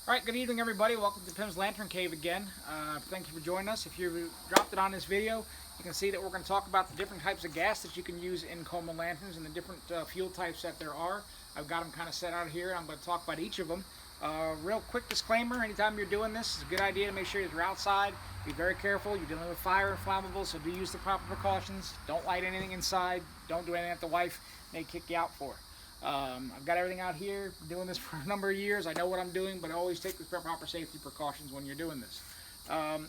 Alright, good evening everybody. Welcome to Pim's Lantern Cave again. Thank you for joining us. If you dropped it on this video, you can see that we're going to talk about the different types of gas that you can use in Coleman lanterns and the different fuel types that there are. I've got them kind of set out here. I'm going to talk about each of them. Real quick disclaimer, anytime you're doing this, it's a good idea to make sure that you're outside. Be very careful. You're dealing with fire and flammables, so do use the proper precautions. Don't light anything inside. Don't do anything that the wife may kick you out for. I've got everything out here. Been doing this for a number of years. I know what I'm doing, but always take the proper safety precautions when you're doing this.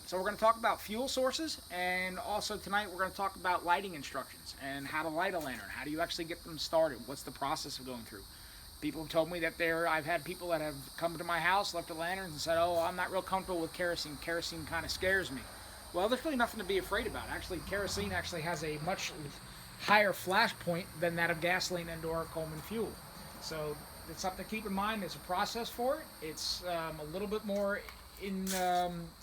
So we're going to talk about fuel sources, and also tonight we're going to talk about lighting instructions and how to light a lantern. How do you actually get them started? What's the process of going through? People have told me that I've had people that have come to my house, left their lanterns, and said, "Oh, I'm not real comfortable with kerosene. Kerosene kind of scares me." Well, there's really nothing to be afraid about. Actually, kerosene actually has a much higher flash point than that of gasoline and or Coleman fuel. So it's something to keep in mind. There's a process for it. It's a little bit more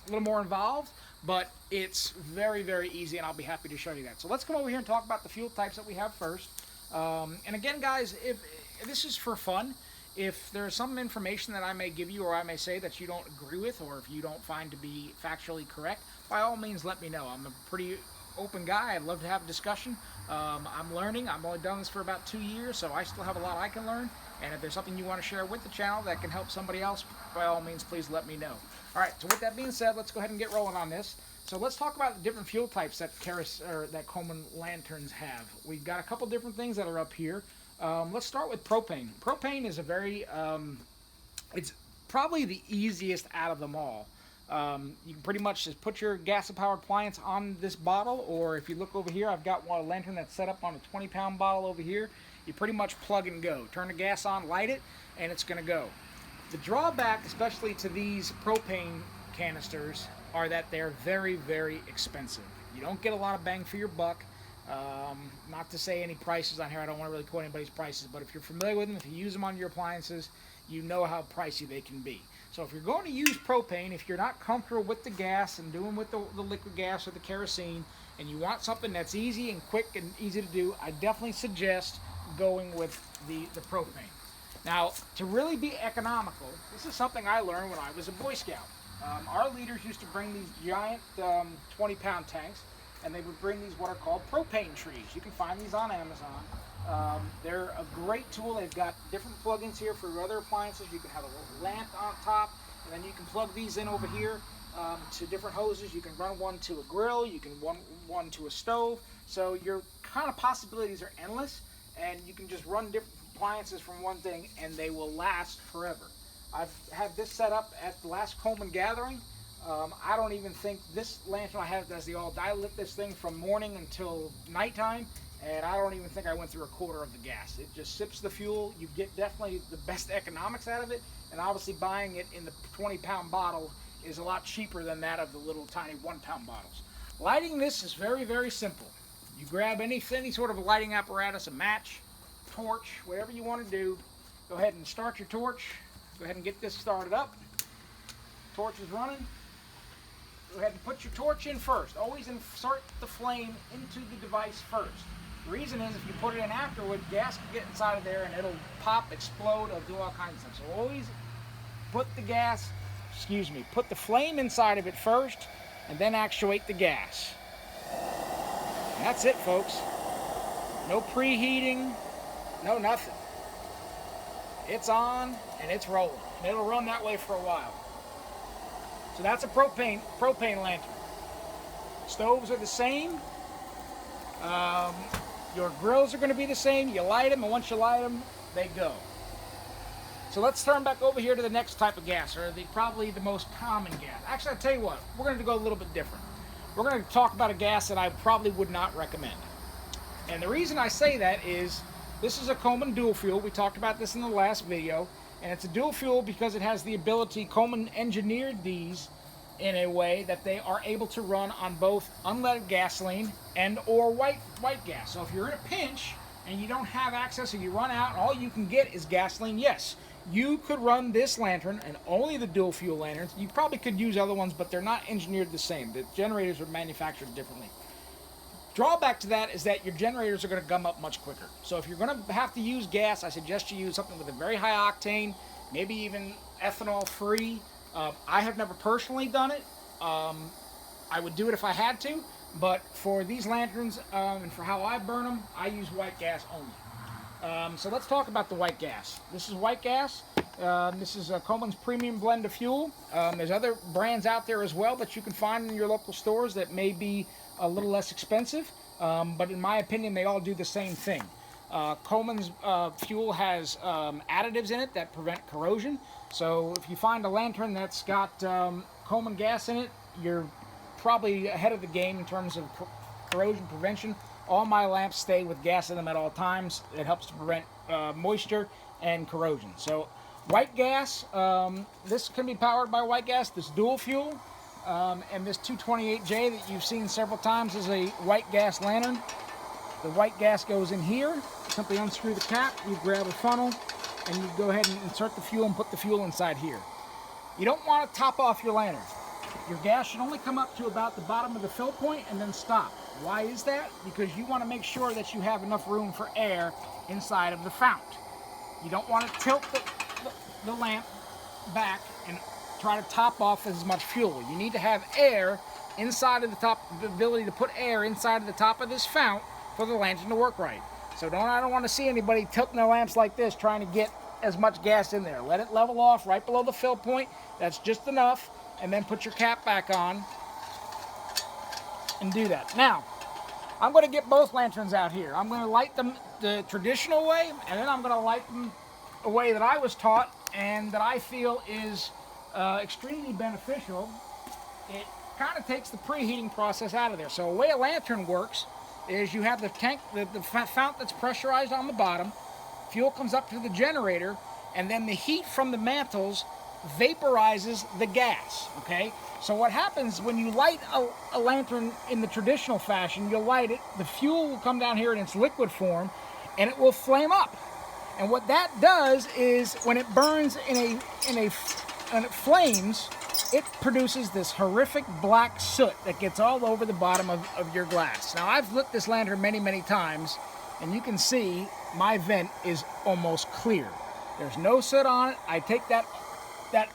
involved, but it's very, very easy, and I'll be happy to show you that. So let's come over here and talk about the fuel types that we have first. And again, guys, if this is for fun, if there's some information that I may give you or I may say that you don't agree with, or if you don't find to be factually correct, by all means let me know. I'm a pretty open guy. I'd love to have a discussion. I'm learning. I've only done this for about 2 years, so I still have a lot I can learn. And if there's something you want to share with the channel that can help somebody else, by all means, please let me know. All right, so with that being said, let's go ahead and get rolling on this. So let's talk about the different fuel types that Coleman lanterns have. We've got a couple different things that are up here. Let's start with propane. Propane is a very, it's probably the easiest out of them all. You can pretty much just put your gas-powered appliance on this bottle, or if you look over here, I've got a lantern that's set up on a 20-pound bottle over here. You pretty much plug and go. Turn the gas on, light it, and it's going to go. The drawback, especially to these propane canisters, are that they're very, very expensive. You don't get a lot of bang for your buck. Not to say any prices on here, I don't want to really quote anybody's prices, but if you're familiar with them, if you use them on your appliances, you know how pricey they can be. So if you're going to use propane, if you're not comfortable with the gas and doing with the liquid gas or the kerosene, and you want something that's easy and quick and easy to do, I definitely suggest going with the propane. Now, to really be economical, this is something I learned when I was a Boy Scout. Our leaders used to bring these giant 20-pound tanks, and they would bring these what are called propane trees. You can find these on Amazon. They're a great tool. They've got different plugins here for your other appliances. You can have a little lamp on top, and then you can plug these in over here to different hoses. You can run one to a grill. You can run one to a stove. So your kind of possibilities are endless, and you can just run different appliances from one thing, and they will last forever. I've had this set up at the last Coleman gathering. I don't even think this lantern I have as the all. I lit this thing from morning until nighttime, and I don't even think I went through a quarter of the gas. It just sips the fuel. You get definitely the best economics out of it, and obviously buying it in the 20-pound bottle is a lot cheaper than that of the little tiny 1-pound bottles. Lighting this is very, very simple. You grab any sort of a lighting apparatus, a match, torch, whatever you want to do. Go ahead and start your torch. Go ahead and get this started up. Torch is running. Go ahead and put your torch in first. Always insert the flame into the device first. The reason is if you put it in afterward, gas can get inside of there and it'll pop, explode, it'll do all kinds of stuff. So always put put the flame inside of it first and then actuate the gas. And that's it, folks. No preheating, no nothing. It's on and it's rolling. And it'll run that way for a while. So that's a propane lantern. Stoves are the same. Your grills are going to be the same. You light them, and once you light them, they go. So let's turn back over here to the next type of gas, or probably the most common gas. Actually, I'll tell you what, we're going to go a little bit different. We're going to talk about a gas that I probably would not recommend. And the reason I say that is this is a Coleman dual fuel. We talked about this in the last video. And it's a dual fuel because it has the ability, Coleman engineered these in a way that they are able to run on both unleaded gasoline and or white gas. So if you're in a pinch and you don't have access or you run out and all you can get is gasoline, yes, you could run this lantern and only the dual fuel lanterns. You probably could use other ones, but they're not engineered the same. The generators are manufactured differently. Drawback to that is that your generators are going to gum up much quicker. So if you're going to have to use gas, I suggest you use something with a very high octane, maybe even ethanol free. I have never personally done it. I would do it if I had to, but for these lanterns and for how I burn them, I use white gas only. So let's talk about the white gas. This is white gas. This is Coleman's premium blend of fuel. There's other brands out there as well that you can find in your local stores that may be a little less expensive, but in my opinion, they all do the same thing. Coleman's fuel has additives in it that prevent corrosion. So if you find a lantern that's got Coleman gas in it, you're probably ahead of the game in terms of corrosion prevention. All my lamps stay with gas in them at all times. It helps to prevent moisture and corrosion. So white gas, this can be powered by white gas, this dual fuel, and this 228J that you've seen several times is a white gas lantern. The white gas goes in here. Simply unscrew the cap, you grab a funnel, and you go ahead and insert the fuel and put the fuel inside here. You don't want to top off your lantern. Your gas should only come up to about the bottom of the fill point and then stop. Why is that? Because you want to make sure that you have enough room for air inside of the fount. You don't want to tilt the lamp back and try to top off as much fuel. You need to have air inside of the top, the ability to put air inside of the top of this fount for the lantern to work right. So I don't want to see anybody tilting their lamps like this trying to get as much gas in there. Let it level off right below the fill point. That's just enough. And then put your cap back on and do that. Now, I'm going to get both lanterns out here. I'm going to light them the traditional way, and then I'm going to light them a way that I was taught and that I feel is extremely beneficial. It kind of takes the preheating process out of there. So the way a lantern works is you have the tank, the fount that's pressurized on the bottom, fuel comes up to the generator, and then the heat from the mantles vaporizes the gas, okay? So what happens when you light a lantern in the traditional fashion, you'll light it, the fuel will come down here in its liquid form, and it will flame up. And what that does is when it burns when it flames, it produces this horrific black soot that gets all over the bottom of your glass. Now, I've lit this lantern many, many times, and you can see my vent is almost clear. There's no soot on it. I take that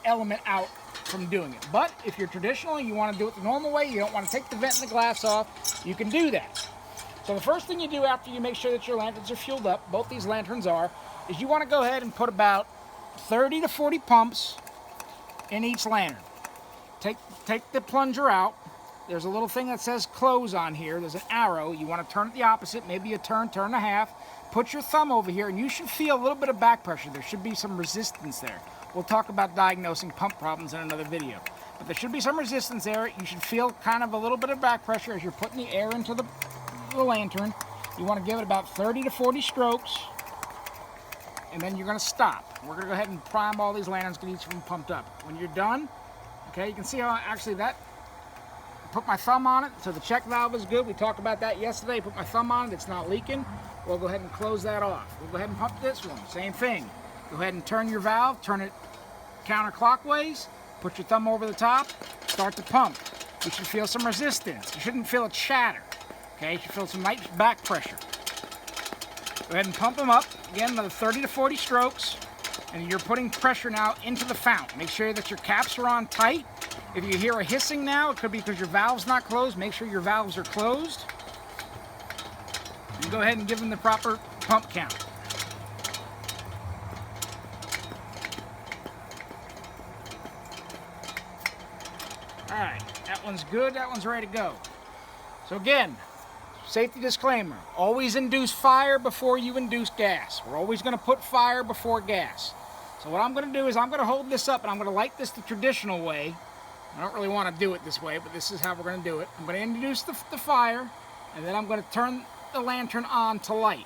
element out from doing it. But if you're traditional and you want to do it the normal way, you don't want to take the vent and the glass off, you can do that. So the first thing you do after you make sure that your lanterns are fueled up, both these lanterns are, is you want to go ahead and put about 30 to 40 pumps in each lantern. Take the plunger out. There's a little thing that says close on here. There's an arrow. You want to turn it the opposite, maybe a turn and a half. Put your thumb over here, and you should feel a little bit of back pressure. There should be some resistance there. We'll talk about diagnosing pump problems in another video. But there should be some resistance there. You should feel kind of a little bit of back pressure as you're putting the air into the lantern. You want to give it about 30 to 40 strokes, and then you're going to stop. We're going to go ahead and prime all these lanterns, get each of them pumped up. When you're done, okay, you can see how actually that, put my thumb on it, so the check valve is good. We talked about that yesterday. Put my thumb on it, it's not leaking. We'll go ahead and close that off. We'll go ahead and pump this one, same thing. Go ahead and turn your valve, turn it counterclockwise, put your thumb over the top, start to pump. You should feel some resistance. You shouldn't feel it shatter. Okay, you should feel some nice back pressure. Go ahead and pump them up. Again, another 30 to 40 strokes. And you're putting pressure now into the fount. Make sure that your caps are on tight. If you hear a hissing now, it could be because your valve's not closed. Make sure your valves are closed. And go ahead and give them the proper pump count. Alright, that one's good, that one's ready to go. So again, safety disclaimer, always induce fire before you induce gas. We're always going to put fire before gas. So what I'm going to do is I'm going to hold this up and I'm going to light this the traditional way. I don't really want to do it this way, but this is how we're going to do it. I'm going to introduce the fire, and then I'm going to turn the lantern on to light.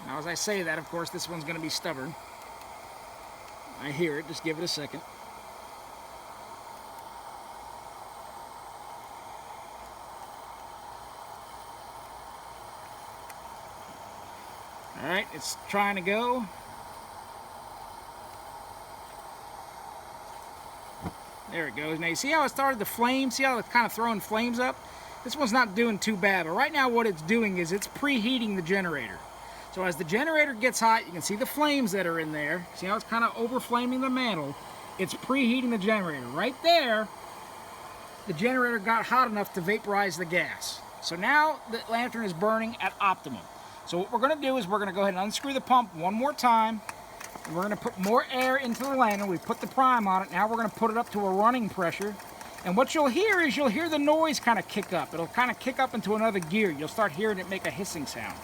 Now as I say that, of course, this one's going to be stubborn. I hear it, just give it a second. Alright, it's trying to go. There it goes. Now you see how it started to flame? See how it's kind of throwing flames up? This one's not doing too bad, but right now what it's doing is it's preheating the generator. So as the generator gets hot, you can see the flames that are in there. See how it's kind of over flaming the mantle? It's preheating the generator. Right there, the generator got hot enough to vaporize the gas. So now the lantern is burning at optimum. So what we're going to do is we're going to go ahead and unscrew the pump one more time. And we're going to put more air into the lantern. We've put the prime on it. Now we're going to put it up to a running pressure. And what you'll hear is you'll hear the noise kind of kick up. It'll kind of kick up into another gear. You'll start hearing it make a hissing sound.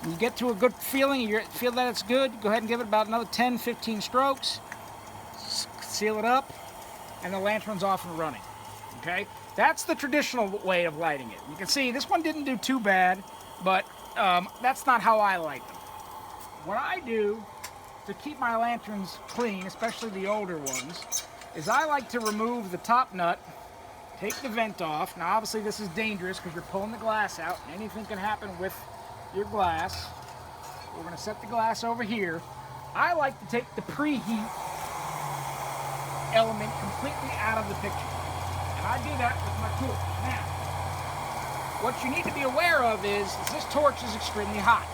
When you get to a good feeling, you feel that it's good, go ahead and give it about another 10, 15 strokes. Seal it up, and the lantern's off and running. Okay? That's the traditional way of lighting it. You can see this one didn't do too bad, but that's not how I light them. What I do to keep my lanterns clean, especially the older ones, is I like to remove the top nut, take the vent off. Now obviously this is dangerous because you're pulling the glass out, and anything can happen with your glass. We're going to set the glass over here. I like to take the preheat element completely out of the picture. And I do that with my torch. Now, what you need to be aware of is this torch is extremely hot.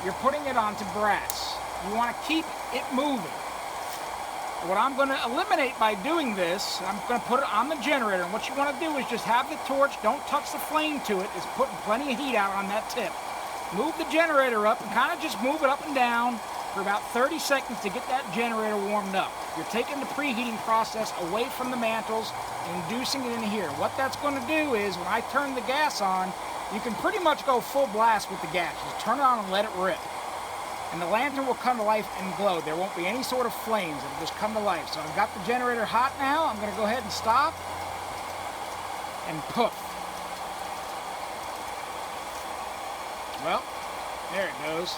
You're putting it onto brass. You want to keep it moving. What I'm going to eliminate by doing this, I'm going to put it on the generator. And what you want to do is just have the torch, don't touch the flame to it. It's putting plenty of heat out on that tip. Move the generator up and kind of just move it up and down for about 30 seconds to get that generator warmed up. You're taking the preheating process away from the mantles and inducing it in here. What that's going to do is when I turn the gas on, you can pretty much go full blast with the gas. Just turn it on and let it rip. And the lantern will come to life and glow. There won't be any sort of flames. It'll just come to life. So I've got the generator hot now. I'm going to go ahead and stop and poof. Well, there it goes.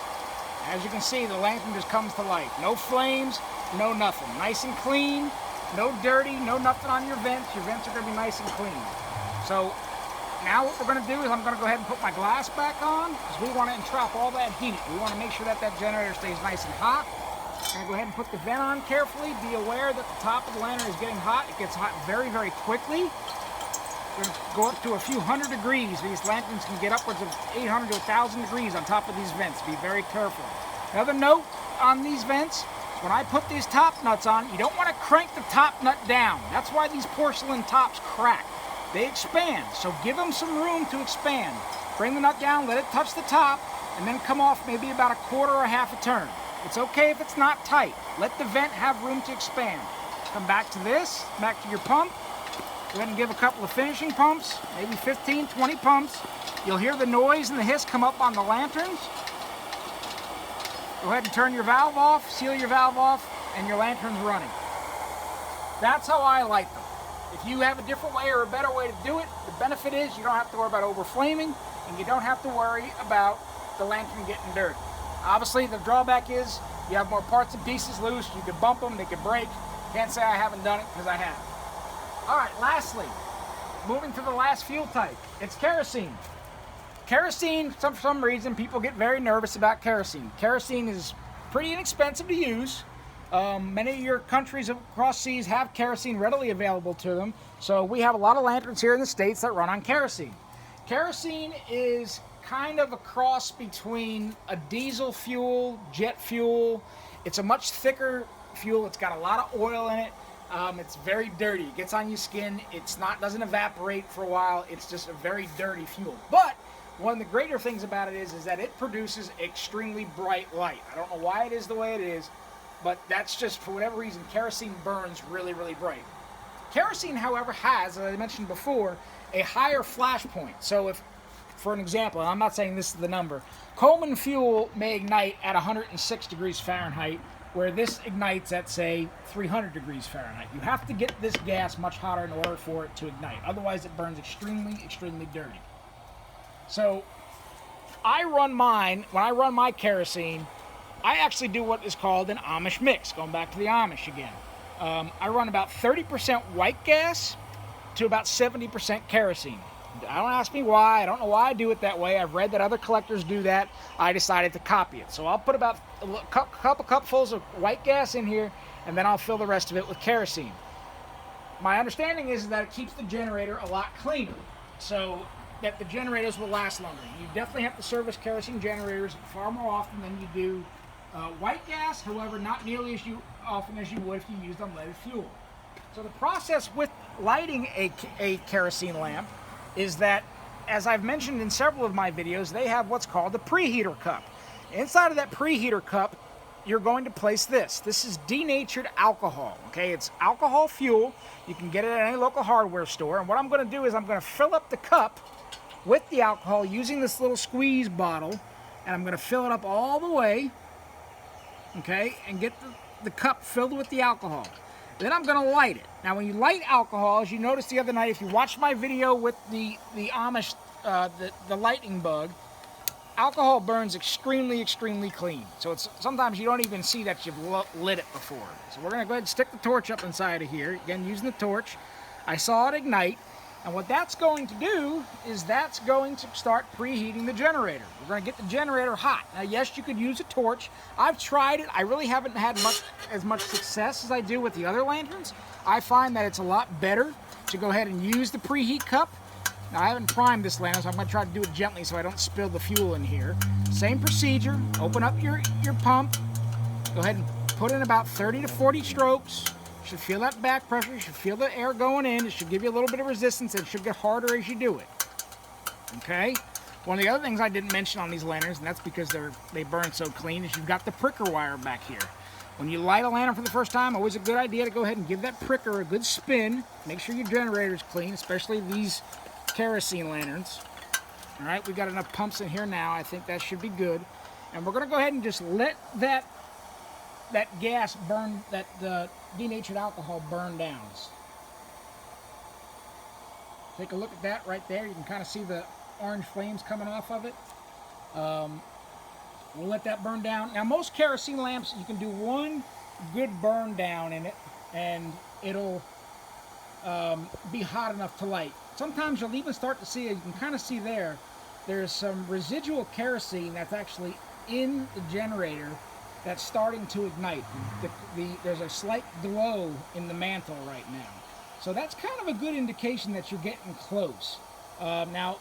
As you can see, the lantern just comes to life. No flames, no nothing. Nice and clean, no dirty, no nothing on your vents. Your vents are going to be nice and clean. So now what we're going to do is I'm going to go ahead and put my glass back on because we want to entrap all that heat. We want to make sure that that generator stays nice and hot. I'm going to go ahead and put the vent on carefully. Be aware that the top of the lantern is getting hot. It gets hot very, very quickly. We're going to go up to a few hundred degrees. These lanterns can get upwards of 800 to 1,000 degrees on top of these vents. Be very careful. Another note on these vents, when I put these top nuts on, you don't want to crank the top nut down. That's why these porcelain tops crack. They expand, so give them some room to expand. Bring the nut down, let it touch the top, and then come off maybe about a quarter or half a turn. It's okay if it's not tight. Let the vent have room to expand. Come back to this, back to your pump. Go ahead and give a couple of finishing pumps, maybe 15, 20 pumps. You'll hear the noise and the hiss come up on the lanterns. Go ahead and turn your valve off, seal your valve off, and your lantern's running. That's how I light them. If you have a different way or a better way to do it, the benefit is you don't have to worry about overflaming, and you don't have to worry about the lantern getting dirty. Obviously, the drawback is you have more parts and pieces loose. You can bump them, they can break. Can't say I haven't done it because I have. All right, lastly, moving to the last fuel type, it's kerosene. Kerosene, for some reason, people get very nervous about kerosene. Kerosene is pretty inexpensive to use. Many of your countries across seas have kerosene readily available to them. So we have a lot of lanterns here in the States that run on kerosene. Kerosene is kind of a cross between a diesel fuel, jet fuel. It's a much thicker fuel. It's got a lot of oil in it. It's very dirty. It gets on your skin. Doesn't evaporate for a while. It's just a very dirty fuel. But one of the greater things about it is that it produces extremely bright light. I don't know why it is the way it is, but that's just, for whatever reason, kerosene burns really, really bright. Kerosene, however, has, as I mentioned before, a higher flash point. So if, for an example, and I'm not saying this is the number, Coleman fuel may ignite at 106 degrees Fahrenheit, where this ignites at, say, 300 degrees Fahrenheit. You have to get this gas much hotter in order for it to ignite. Otherwise, it burns extremely, extremely dirty. So I run mine, when I run my kerosene, I actually do what is called an Amish mix, going back to the Amish again. I run about 30% white gas to about 70% kerosene. Don't ask me why. I don't know why I do it that way. I've read that other collectors do that. I decided to copy it. So I'll put about a couple cupfuls of white gas in here, and then I'll fill the rest of it with kerosene. My understanding is that it keeps the generator a lot cleaner. So that the generators will last longer. You definitely have to service kerosene generators far more often than you do white gas, however, not nearly as often as you would if you used unleaded fuel. So the process with lighting a kerosene lamp is that, as I've mentioned in several of my videos, they have what's called a preheater cup. Inside of that preheater cup, you're going to place this. This is denatured alcohol, okay? It's alcohol fuel. You can get it at any local hardware store. And what I'm going to do is I'm going to fill up the cup with the alcohol using this little squeeze bottle, and I'm going to fill it up all the way, okay, and get the cup filled with the alcohol. Then I'm going to light it. Now, when you light alcohol, as you noticed the other night, if you watched my video with the Amish, the lightning bug, alcohol burns extremely, extremely clean. So it's sometimes you don't even see that you've lit it before. So we're going to go ahead and stick the torch up inside of here. Again, using the torch. I saw it ignite. And what that's going to do is that's going to start preheating the generator. We're going to get the generator hot. Now, yes, you could use a torch. I've tried it. I really haven't had as much success as I do with the other lanterns. I find that it's a lot better to go ahead and use the preheat cup. Now, I haven't primed this lantern, so I'm going to try to do it gently so I don't spill the fuel in here. Same procedure. Open up your pump. Go ahead and put in about 30 to 40 strokes. You should feel that back pressure. You should feel the air going in. It should give you a little bit of resistance. It should get harder as you do it. Okay? One of the other things I didn't mention on these lanterns, and that's because they burn so clean, is you've got the pricker wire back here. When you light a lantern for the first time, always a good idea to go ahead and give that pricker a good spin. Make sure your generator's clean, especially these kerosene lanterns. All right, we've got enough pumps in here now. I think that should be good. And we're going to go ahead and just let that gas burn, that denatured alcohol burn down. Take a look at that right there. You can kind of see the orange flames coming off of it. We'll let that burn down. Now, most kerosene lamps, you can do one good burn down in it, and it'll be hot enough to light. Sometimes you'll even start to see, you can kind of see there's some residual kerosene that's actually in the generator that's starting to ignite. There's a slight glow in the mantle right now. So that's kind of a good indication that you're getting close. Now,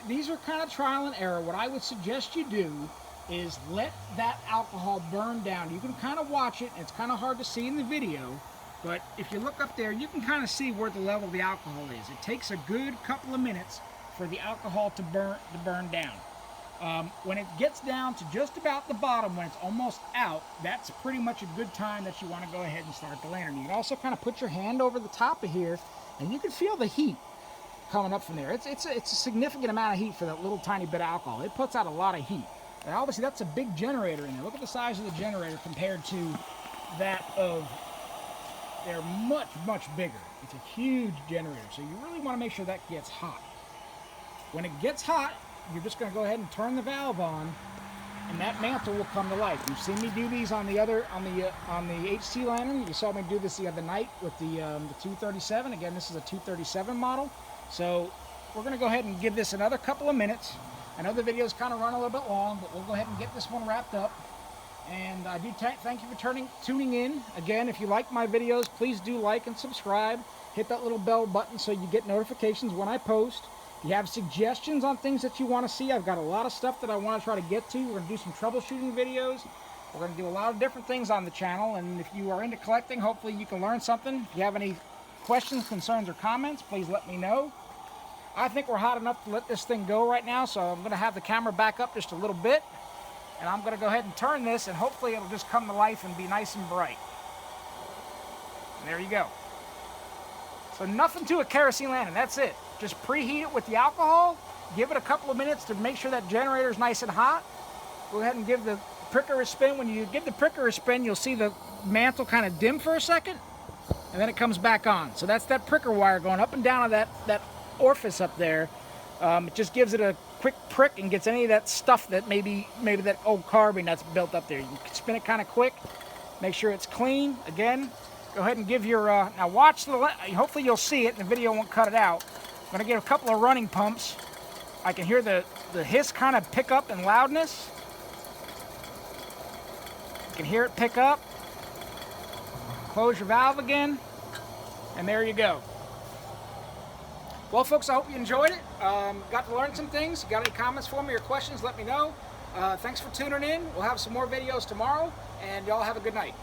these are kind of trial and error. What I would suggest you do is let that alcohol burn down. You can kind of watch it. It's kind of hard to see in the video, but if you look up there, you can kind of see where the level of the alcohol is. It takes a good couple of minutes for the alcohol to burn down. When it gets down to just about the bottom, when it's almost out, that's pretty much a good time that you want to go ahead and start the lantern. You can also kind of put your hand over the top of here, and you can feel the heat coming up from there. It's a significant amount of heat for that little tiny bit of alcohol. It puts out a lot of heat. And obviously, that's a big generator in there. Look at the size of the generator compared to that of... They're much, much bigger. It's a huge generator, so you really want to make sure that gets hot. When it gets hot, you're just going to go ahead and turn the valve on, and that mantle will come to life. You've seen me do these on the HC lantern. You saw me do this the other night with the 237. Again, this is a 237 model. So we're going to go ahead and give this another couple of minutes. I know the video's kind of run a little bit long, but we'll go ahead and get this one wrapped up. And I do thank you for tuning in. Again, if you like my videos, please do like and subscribe. Hit that little bell button so you get notifications when I post. If you have suggestions on things that you want to see, I've got a lot of stuff that I want to try to get to. We're going to do some troubleshooting videos. We're going to do a lot of different things on the channel. And if you are into collecting, hopefully you can learn something. If you have any questions, concerns, or comments, please let me know. I think we're hot enough to let this thing go right now, so I'm going to have the camera back up just a little bit. And I'm going to go ahead and turn this, and hopefully it'll just come to life and be nice and bright. And there you go. So nothing to a kerosene lantern, that's it. Just preheat it with the alcohol, give it a couple of minutes to make sure that generator is nice and hot. Go ahead and give the pricker a spin. When you give the pricker a spin, you'll see the mantle kind of dim for a second, and then it comes back on. So that's that pricker wire going up and down of that orifice up there. It just gives it a quick prick and gets any of that stuff that maybe that old carbon that's built up there. You can spin it kind of quick, make sure it's clean. Again, go ahead and give your, now watch hopefully you'll see it and the video won't cut it out. I'm going to give a couple of running pumps. I can hear the hiss kind of pick up in loudness. You can hear it pick up. Close your valve again, and there you go. Well, folks, I hope you enjoyed it. Got to learn some things. Got any comments for me or questions, let me know. Thanks for tuning in. We'll have some more videos tomorrow, and y'all have a good night.